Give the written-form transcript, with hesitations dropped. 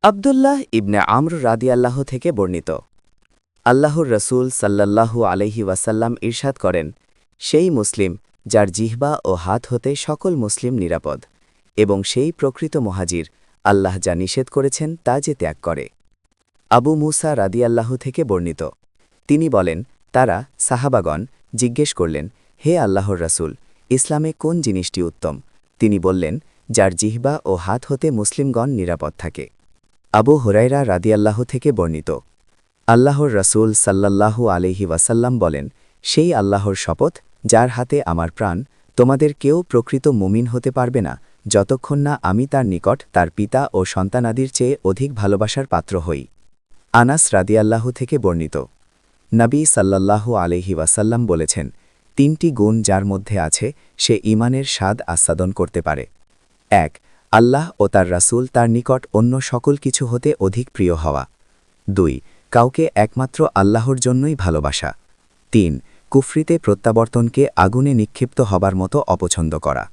আব্দুল্লাহ ইবনে আমর রাদিয়াল্লাহ থেকে বর্ণিত, আল্লাহর রসুল সাল্লাল্লাহু আলাইহি ওয়াসাল্লাম ইরশাদ করেন, সেই মুসলিম যার জিহ্বা ও হাত হতে সকল মুসলিম নিরাপদ, এবং সেই প্রকৃত মুহাজির আল্লাহ যা নিষেধ করেছেন তা যে ত্যাগ করে। আবু মুসা রাদিয়াল্লাহু থেকে বর্ণিত, তিনি বলেন, তারা সাহাবাগণ জিজ্ঞেস করলেন, হে আল্লাহর রাসূল, ইসলামে কোন জিনিসটি উত্তম? তিনি বললেন, যার জিহ্বা ও হাত হতে মুসলিমগণ নিরাপদ থাকে। আবু হুরায়রা রাদিয়াল্লাহ থেকে বর্ণিত, আল্লাহর রাসূল সাল্লাল্লাহু আলাইহি ওয়াসাল্লাম বলেন, সেই আল্লাহর শপথ যার হাতে আমার প্রাণ, তোমাদের কেউ প্রকৃত মুমিন হতে পারবে না যতক্ষণ না আমি তার নিকট তার পিতা ও সন্তানাদির চেয়ে অধিক ভালোবাসার পাত্র হই। আনাস রাদিয়াল্লাহু থেকে বর্ণিত, নবী সাল্লাল্লাহু আলাইহি ওয়াসাল্লাম বলেছেন, তিনটি গুণ যার মধ্যে আছে সে ঈমানের স্বাদ আস্বাদন করতে পারে। ১. আল্লাহ ও তার রাসূল তার নিকট অন্য সকল কিছু হতে অধিক প্রিয় হওয়া। ২. কাউকে একমাত্র আল্লাহর জন্যই ভালোবাসা। ৩. কুফরিতে প্রত্যাবর্তনকে আগুনে নিক্ষিপ্ত হবার মতো অপছন্দ করা।